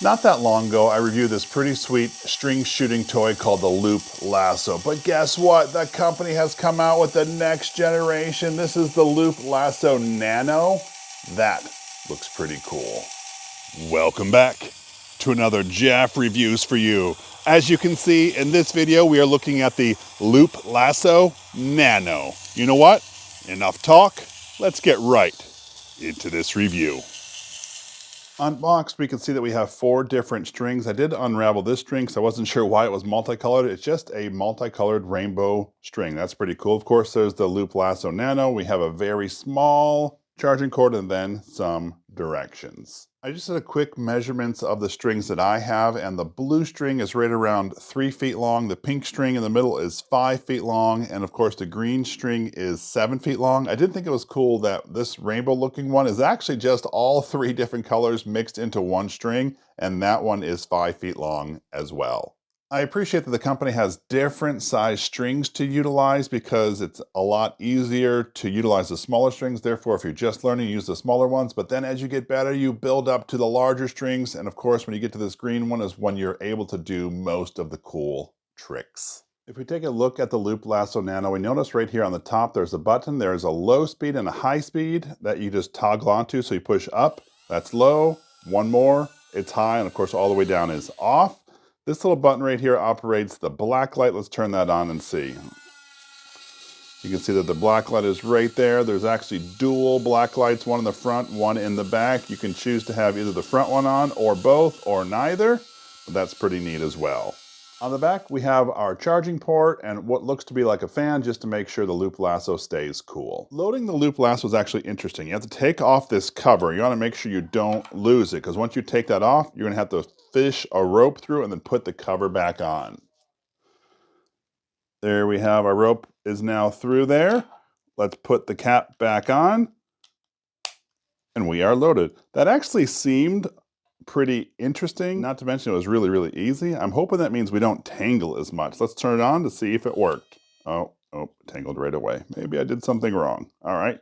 Not that long ago, I reviewed this pretty sweet string shooting toy called the Loop Lasso. But guess what? The company has come out with the next generation. This is the Loop Lasso Nano. That looks pretty cool. Welcome back to another Jeff Reviews for you. As you can see in this video, we are looking at the Loop Lasso Nano. You know what? Enough talk. Let's get right into this review. Unboxed, we can see that we have 4 different strings. I did unravel this string because I wasn't sure why it was multicolored. It's just a multicolored rainbow string. That's pretty cool. Of course, there's the Loop Lasso Nano. We have a very small charging cord and then some directions. I just did a quick measurements of the strings that I have, and the blue string is right around 3 feet long. The pink string in the middle is 5 feet long, and of course the green string is 7 feet long. I did think it was cool that this rainbow looking one is actually just all 3 different colors mixed into one string, and that one is 5 feet long as well. I appreciate that the company has different size strings to utilize because it's a lot easier to utilize the smaller strings. Therefore, if you're just learning, use the smaller ones. But then as you get better, you build up to the larger strings. And of course, when you get to this green one is when you're able to do most of the cool tricks. If we take a look at the Loop Lasso Nano, we notice right here on the top, there's a button. There's a low speed and a high speed that you just toggle onto. So you push up, that's low, one more, it's high, and of course all the way down is off. This little button right here operates the black light. Let's turn that on and see. You can see that the black light is right there. There's actually dual black lights, one in the front, one in the back. You can choose to have either the front one on or both or neither, but that's pretty neat as well. On the back, we have our charging port and what looks to be like a fan just to make sure the Loop Lasso stays cool. Loading the Loop Lasso is actually interesting. You have to take off this cover. You want to make sure you don't lose it because once you take that off, you're going to have to fish a rope through and then put the cover back on. There we have our rope is now through there. Let's put the cap back on and we are loaded. That actually seemed pretty interesting. Not to mention it was really, really easy. I'm hoping that means we don't tangle as much. Let's turn it on to see if it worked. Oh, tangled right away. Maybe I did something wrong. All right.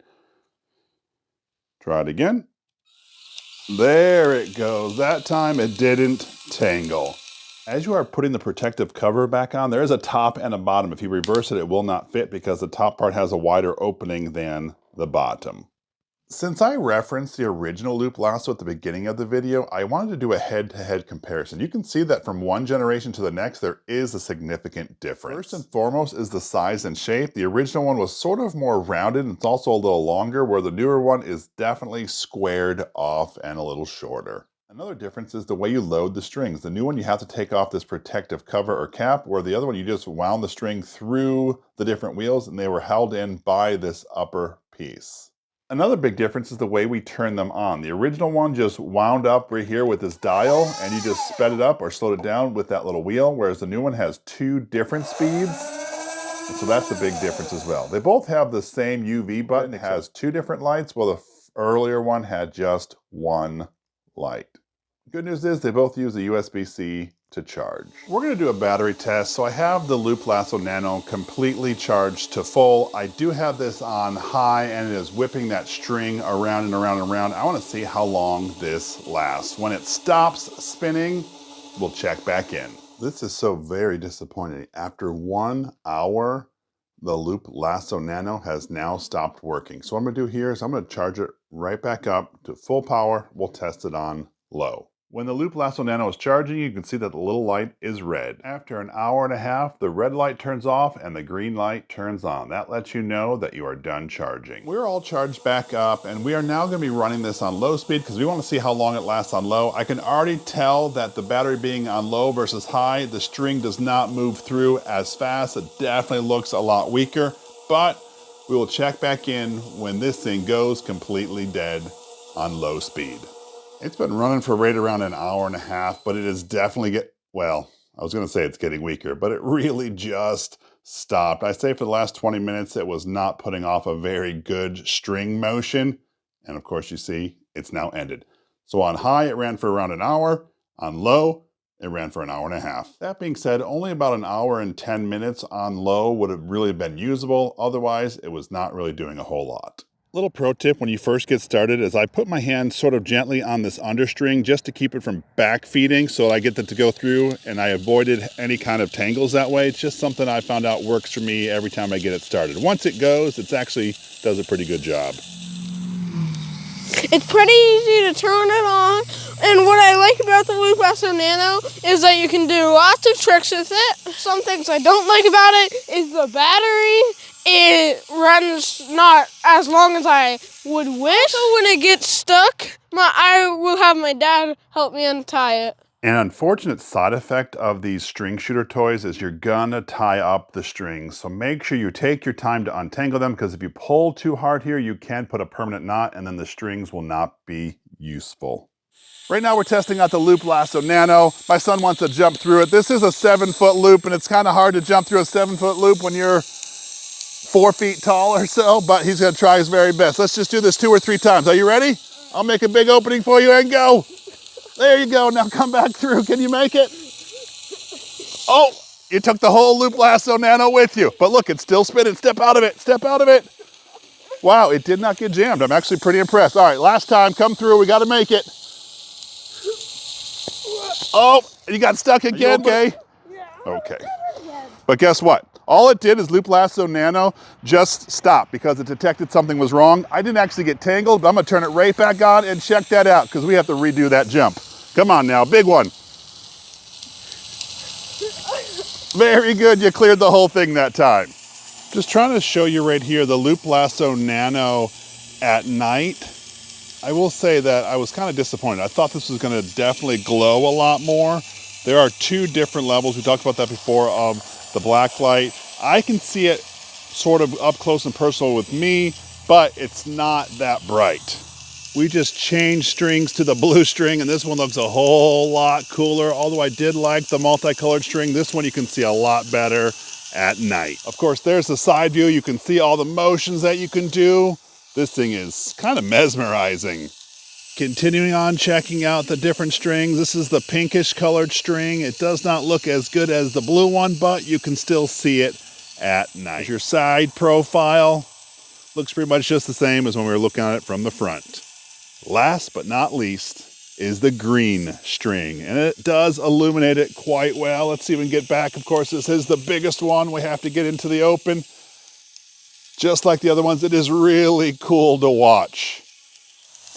Try it again. There it goes. That time it didn't tangle. As you are putting the protective cover back on, there is a top and a bottom. If you reverse it, it will not fit because the top part has a wider opening than the bottom. Since I referenced the original Loop Lasso at the beginning of the video, I wanted to do a head-to-head comparison. You can see that from one generation to the next, there is a significant difference. First and foremost is the size and shape. The original one was sort of more rounded, and it's also a little longer, where the newer one is definitely squared off and a little shorter. Another difference is the way you load the strings. The new one, you have to take off this protective cover or cap, where the other one, you just wound the string through the different wheels, and they were held in by this upper piece. Another big difference is the way we turn them on. The original one just wound up right here with this dial and you just sped it up or slowed it down with that little wheel, whereas the new one has 2 different speeds. And so that's a big difference as well. They both have the same UV button. It has 2 different lights, while the earlier one had just 1 light. Good news is they both use a USB-C to charge. We're going to do a battery test. So I have the Loop Lasso Nano completely charged to full. I do have this on high and it is whipping that string around and around and around. I want to see how long this lasts. When it stops spinning, we'll check back in. This is so very disappointing. After 1 hour, the Loop Lasso Nano has now stopped working. So what I'm going to do here is I'm going to charge it right back up to full power. We'll test it on low. When the Loop Lasso Nano is charging, you can see that the little light is red. After an hour and a half, the red light turns off and the green light turns on. That lets you know that you are done charging. We're all charged back up and we are now going to be running this on low speed because we want to see how long it lasts on low. I can already tell that the battery being on low versus high, the string does not move through as fast. It definitely looks a lot weaker, but we will check back in when this thing goes completely dead on low speed. It's been running for right around an hour and a half, but it is definitely well, I was going to say it's getting weaker, but it really just stopped. I say for the last 20 minutes, it was not putting off a very good string motion. And of course, you see, it's now ended. So on high, it ran for around an hour. On low, it ran for an hour and a half. That being said, only about an hour and 10 minutes on low would have really been usable. Otherwise, it was not really doing a whole lot. Little pro tip when you first get started is I put my hand sort of gently on this understring just to keep it from back feeding so I get it to go through, and I avoided any kind of tangles that way. It's just something I found out works for me every time I get it started. Once it goes, it actually does a pretty good job. It's pretty easy to turn it on, and what I like about the Loop Lasso Nano is that you can do lots of tricks with it. Some things I don't like about it is the battery. It runs not as long as I would wish. So when it gets stuck, I will have my dad help me untie it. An unfortunate side effect of these string shooter toys is you're gonna tie up the strings. So make sure you take your time to untangle them, because if you pull too hard here, you can put a permanent knot and then the strings will not be useful. Right now we're testing out the Loop Lasso Nano. My son wants to jump through it. This is a 7-foot loop, and it's kind of hard to jump through a 7-foot loop when you're 4 feet tall or so, but he's gonna try his very best. Let's just do this 2 or 3 times. Are you ready? I'll make a big opening for you and go. There you go, now come back through. Can you make it? Oh, you took the whole Loop Lasso Nano with you. But look, it's still spinning. Step out of it, step out of it. Wow, it did not get jammed. I'm actually pretty impressed. All right, last time, come through. We gotta make it. Oh, you got stuck again, okay? Okay. But guess what? All it did is Loop Lasso Nano just stopped because it detected something was wrong. I didn't actually get tangled, but I'm gonna turn it right back on and check that out because we have to redo that jump. Come on now, big one. Very good, you cleared the whole thing that time. Just trying to show you right here the Loop Lasso Nano at night. I will say that I was kind of disappointed. I thought this was gonna definitely glow a lot more. There are 2 different levels, we talked about that before, of the black light. I can see it sort of up close and personal with me, but it's not that bright. We just changed strings to the blue string, and this one looks a whole lot cooler. Although I did like the multicolored string, this one you can see a lot better at night. Of course, there's the side view. You can see all the motions that you can do. This thing is kind of mesmerizing. Continuing on checking out the different strings. This is the pinkish colored string. It does not look as good as the blue one, but you can still see it at night. Your side profile looks pretty much just the same as when we were looking at it from the front. Last but not least is the green string, and it does illuminate it quite well. Let's see if we can get back. Of course, this is the biggest one. We have to get into the open. Just like the other ones, it is really cool to watch.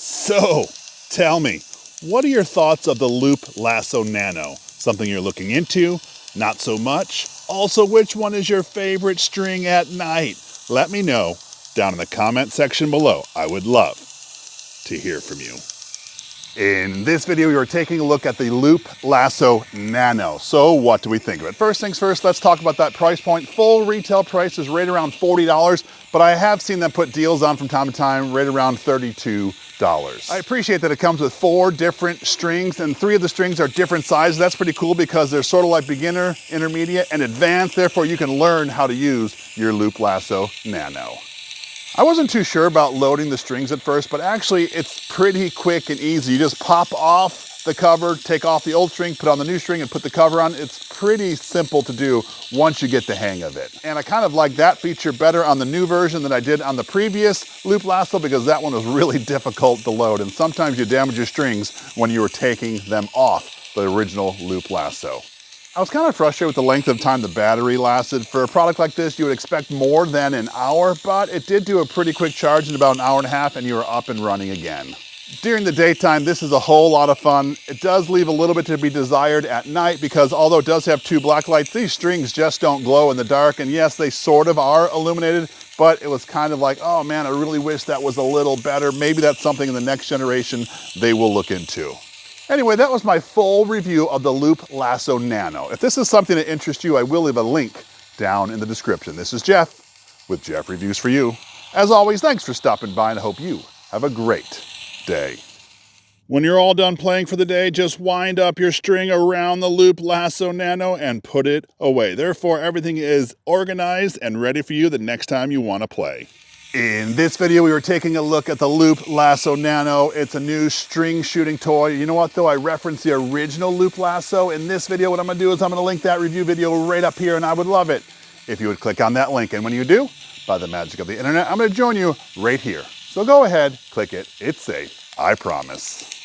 So, tell me, what are your thoughts of the Loop Lasso Nano? Something you're looking into? Not so much? Also, which one is your favorite string at night? Let me know down in the comment section below. I would love to hear from you. In this video, we were taking a look at the Loop Lasso Nano. So what do we think of it? First things first, let's talk about that price point. Full retail price is right around $40, but I have seen them put deals on from time to time, right around $32. I appreciate that it comes with 4 different strings, and 3 of the strings are different sizes. That's pretty cool because they're sort of like beginner, intermediate, and advanced. Therefore, you can learn how to use your Loop Lasso Nano. I wasn't too sure about loading the strings at first, but actually it's pretty quick and easy. You just pop off the cover, take off the old string, put on the new string, and put the cover on. It's pretty simple to do once you get the hang of it. And I kind of like that feature better on the new version than I did on the previous Loop Lasso, because that one was really difficult to load, and sometimes you damage your strings when you were taking them off the original Loop Lasso. I was kind of frustrated with the length of time the battery lasted. For a product like this, you would expect more than an hour, but it did do a pretty quick charge in about an hour and a half, and you were up and running again. During the daytime, this is a whole lot of fun. It does leave a little bit to be desired at night because although it does have 2 black lights, these strings just don't glow in the dark. And yes, they sort of are illuminated, but it was kind of like, oh man, I really wish that was a little better. Maybe that's something in the next generation they will look into. Anyway, that was my full review of the Loop Lasso Nano. If this is something that interests you, I will leave a link down in the description. This is Jeff with Jeff Reviews for You. As always, thanks for stopping by, and I hope you have a great day. When you're all done playing for the day, just wind up your string around the Loop Lasso Nano and put it away. Therefore, everything is organized and ready for you the next time you want to play. In this video, we were taking a look at the Loop Lasso Nano. It's a new string shooting toy. You know what though? I referenced the original Loop Lasso. In this video, what I'm gonna do is I'm gonna link that review video right up here, and I would love it if you would click on that link. And when you do, by the magic of the internet, I'm gonna join you right here So go ahead, click it. It's safe, I promise.